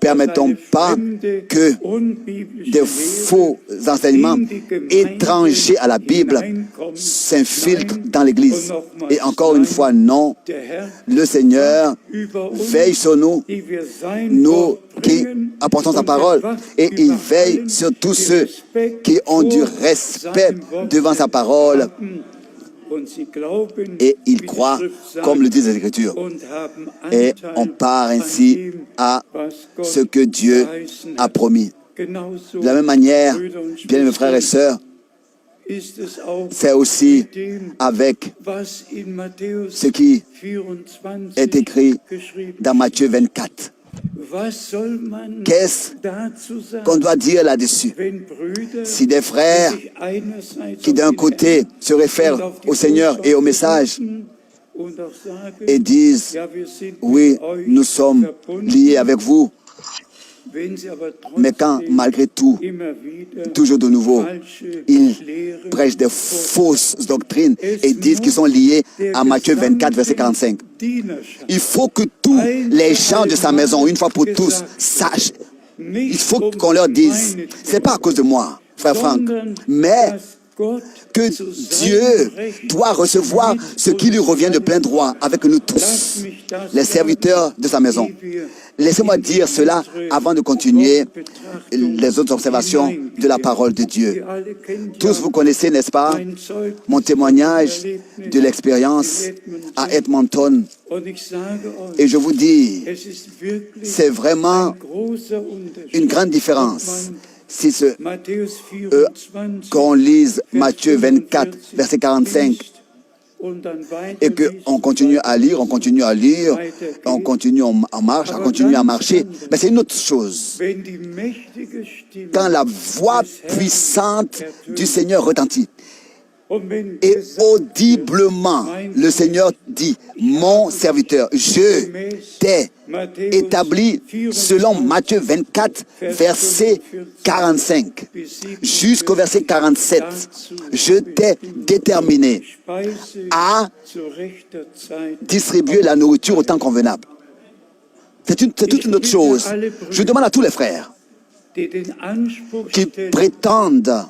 permettons pas que des faux enseignements étrangers à la Bible s'infiltrent dans l'Église. Et encore une fois, non, le Seigneur veille sur nous, nous qui apportons sa parole, et il veille sur tous ceux qui ont du respect devant sa parole. Et ils croient comme le disent les Écritures. Et on part ainsi à ce que Dieu a promis. De la même manière, bien mes frères et sœurs, c'est aussi avec ce qui est écrit dans Matthieu 24. Qu'est-ce qu'on doit dire là-dessus? Si des frères qui d'un côté se réfèrent au Seigneur et au message et disent « Oui, nous sommes liés avec vous », mais quand, malgré tout, toujours de nouveau, ils prêchent des fausses doctrines et disent qu'ils sont liés à Matthieu 24, verset 45. Il faut que tous les gens de sa maison, une fois pour tous, sachent. Il faut qu'on leur dise, c'est pas à cause de moi, frère Franck, mais que Dieu doit recevoir ce qui lui revient de plein droit avec nous tous, les serviteurs de sa maison. Laissez-moi dire cela avant de continuer les autres observations de la parole de Dieu. Tous vous connaissez, n'est-ce pas, mon témoignage de l'expérience à Edmonton. Et je vous dis, c'est vraiment une grande différence. Si qu'on lise Matthieu 24, verset 45, et qu'on continue à lire, on continue en marche, on continue à marcher, mais c'est une autre chose. Quand la voix puissante du Seigneur retentit, et audiblement, le Seigneur dit, mon serviteur, je t'ai établi selon Matthieu 24, verset 45, jusqu'au verset 47. Je t'ai déterminé à distribuer la nourriture au temps convenable. C'est toute une autre chose. Je demande à tous les frères qui prétendent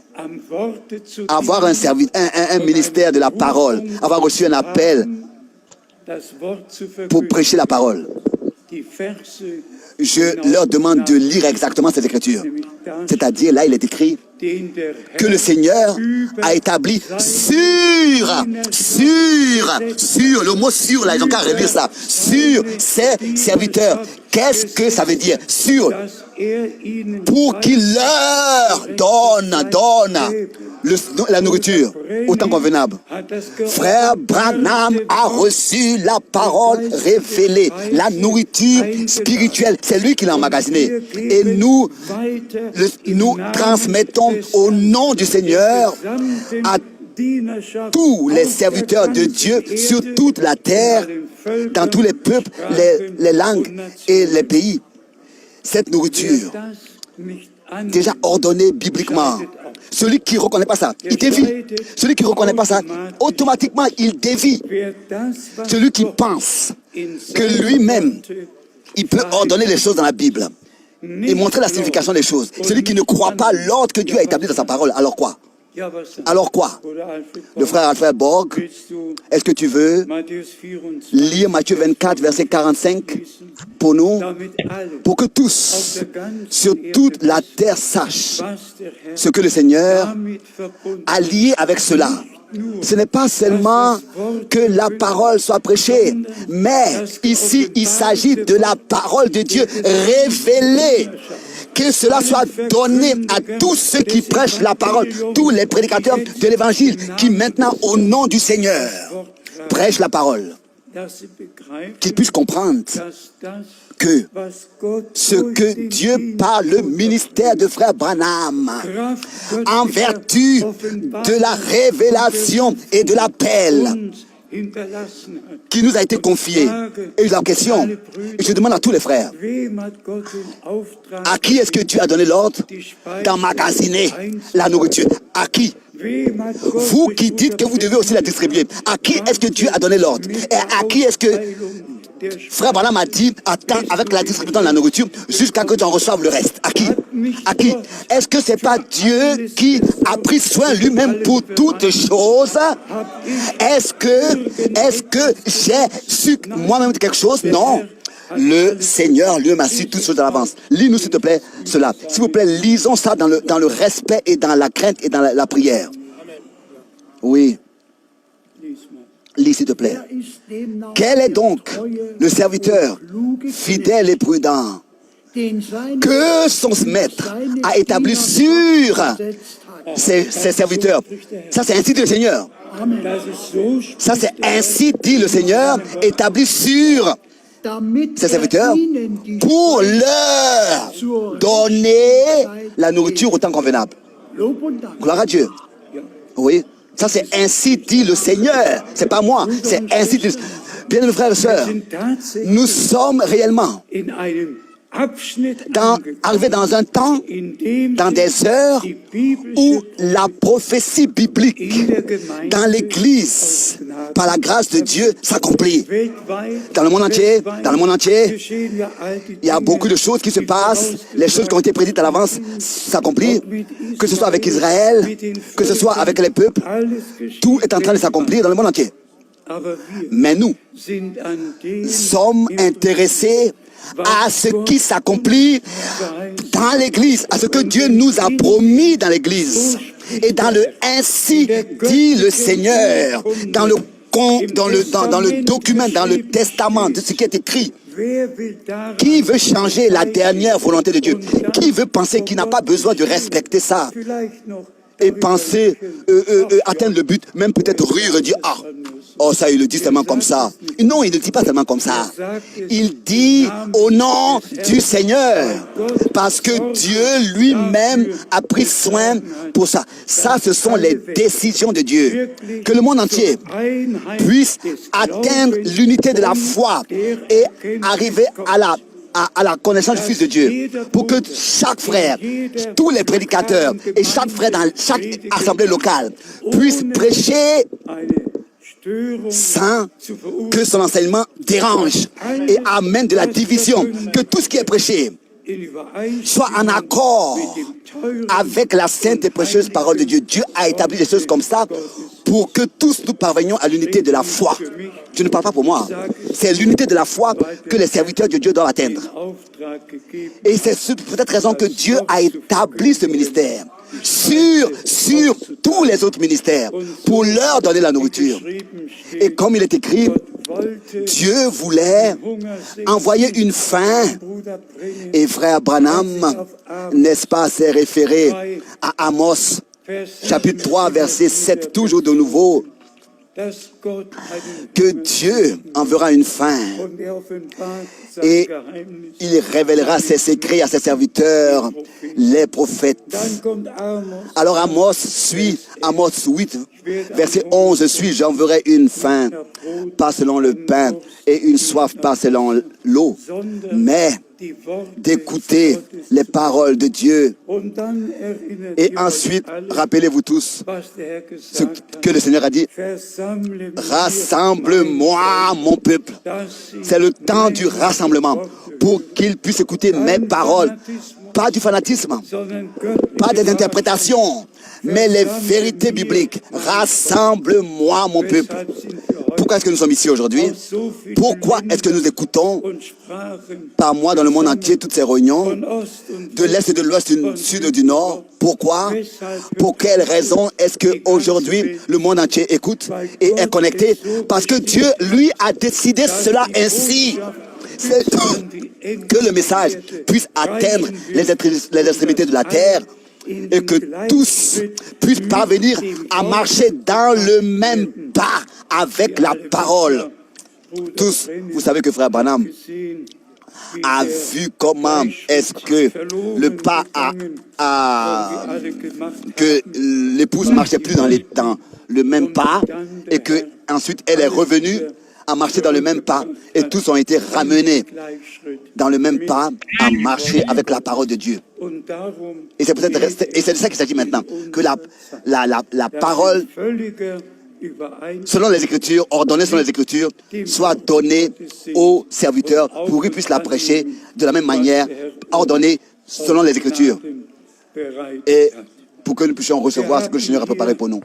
avoir un ministère de la parole, avoir reçu un appel pour prêcher la parole. Je leur demande de lire exactement cette écriture. C'est-à-dire, là, il est écrit que le Seigneur a établi sur, le mot sur, là, ils ont qu'à relire ça, sur ses serviteurs. Qu'est-ce que ça veut dire? Sur, pour qu'il leur donne la nourriture au temps convenable. Frère Branham a reçu la parole révélée, la nourriture spirituelle. C'est lui qui l'a emmagasinée. Et nous transmettons au nom du Seigneur à tous les serviteurs de Dieu sur toute la terre, dans tous les peuples, les langues et les pays. Cette nourriture, déjà ordonnée bibliquement. Celui qui ne reconnaît pas ça, il dévie. Celui qui ne reconnaît pas ça, automatiquement, il dévie. Celui qui pense que lui-même, il peut ordonner les choses dans la Bible et montrer la signification des choses. Celui qui ne croit pas l'ordre que Dieu a établi dans sa parole, alors quoi? Alors quoi? Le frère Alfred Borg, est-ce que tu veux lire Matthieu 24, verset 45 pour nous, pour que tous, sur toute la terre, sachent ce que le Seigneur a lié avec cela. Ce n'est pas seulement que la parole soit prêchée, mais ici, il s'agit de la parole de Dieu révélée. Que cela soit donné à tous ceux qui prêchent la parole, tous les prédicateurs de l'Évangile qui maintenant, au nom du Seigneur, prêchent la parole. Qu'ils puissent comprendre que ce que Dieu par le ministère de frère Branham, en vertu de la révélation et de l'appel qui nous a été confié. Et la question, je demande à tous les frères, à qui est-ce que Dieu a donné l'ordre d'emmagasiner la nourriture? À qui? Vous qui dites que vous devez aussi la distribuer. À qui est-ce que Dieu a donné l'ordre? Et à qui est-ce que Frère Branham a dit, attends avec la distribution de la nourriture jusqu'à ce que tu en reçoives le reste. À qui? À qui? Est-ce que c'est pas Dieu qui a pris soin lui-même pour toutes choses? Est-ce que j'ai su moi-même quelque chose? Non. Le Seigneur lui m'a su toutes choses à l'avance. Lis-nous s'il te plaît cela. S'il vous plaît, lisons ça dans le respect et dans la crainte et dans la prière. Oui. Lis s'il te plaît. Quel est donc le serviteur fidèle et prudent que son maître a établi sur ses serviteurs? Ça c'est ainsi dit le Seigneur. Ça c'est ainsi dit le Seigneur, établi sur ses serviteurs pour leur donner la nourriture au temps convenable. Gloire à Dieu. Oui. Ça, c'est ainsi dit le Seigneur. C'est pas moi. C'est ainsi dit. Bien, mes frères et sœurs, nous sommes réellement arrivés dans un temps, dans des heures où la prophétie biblique dans l'Église, par la grâce de Dieu, s'accomplit. Dans le monde entier, il y a beaucoup de choses qui se passent. Les choses qui ont été prédites à l'avance s'accomplissent. Que ce soit avec Israël, que ce soit avec les peuples, tout est en train de s'accomplir dans le monde entier. Mais nous sommes intéressés à ce qui s'accomplit dans l'Église, à ce que Dieu nous a promis dans l'Église. Et dans le ainsi dit le Seigneur, dans le document, dans le testament de ce qui est écrit. Qui veut changer la dernière volonté de Dieu? Qui veut penser qu'il n'a pas besoin de respecter ça? Et penser atteindre le but, même peut-être rire et dire, ah, oh ça il le dit seulement comme ça. Non, il ne dit pas seulement comme ça. Il dit au nom du Seigneur, parce que Dieu lui-même a pris soin pour ça. Ça, ce sont les décisions de Dieu. Que le monde entier puisse atteindre l'unité de la foi et arriver à la connaissance du Fils de Dieu, pour que chaque frère, tous les prédicateurs et chaque frère dans chaque assemblée locale puisse prêcher sans que son enseignement dérange et amène de la division, que tout ce qui est prêché soit en accord avec la sainte et précieuse parole de Dieu. Dieu a établi des choses comme ça pour que tous nous parvenions à l'unité de la foi. Je ne parle pas pour moi. C'est l'unité de la foi que les serviteurs de Dieu doivent atteindre. Et c'est pour cette raison que Dieu a établi ce ministère sur tous les autres ministères pour leur donner la nourriture. Et comme il est écrit, Dieu voulait envoyer une faim. Et frère Branham, n'est-ce pas, s'est référé à Amos, chapitre 3, verset 7, toujours de nouveau, que Dieu enverra une faim et il révélera ses secrets à ses serviteurs, les prophètes. Alors Amos 8, verset 11 suit, j'enverrai une faim, pas selon le pain, et une soif, pas selon l'eau, mais d'écouter les paroles de Dieu. Et ensuite, rappelez-vous tous ce que le Seigneur a dit, rassemble-moi mon peuple. C'est le temps du rassemblement pour qu'il puisse écouter mes paroles. Pas du fanatisme, pas des interprétations, mais les vérités bibliques. Rassemble-moi mon peuple. Pourquoi est-ce que nous sommes ici aujourd'hui? Pourquoi est-ce que nous écoutons par mois dans le monde entier toutes ces réunions, de l'Est et de l'Ouest, du Sud et du Nord? Pourquoi? Pour quelle raison est-ce qu'aujourd'hui le monde entier écoute et est connecté? Parce que Dieu, lui, a décidé cela ainsi. Que le message puisse atteindre les extrémités de la terre et que tous puissent parvenir à marcher dans le même pas avec la parole. Tous, vous savez que frère Branham a vu comment est-ce que le pas que l'épouse marchait plus dans le même pas et que ensuite elle est revenue à marcher dans le même pas et tous ont été ramenés dans le même pas à marcher avec la parole de Dieu. Et c'est de ça qu'il s'agit maintenant, que la parole selon les Écritures, ordonnée selon les Écritures, soit donnée aux serviteurs pour qu'ils puissent la prêcher de la même manière, ordonnée selon les Écritures, et pour que nous puissions recevoir ce que le Seigneur a préparé pour nous.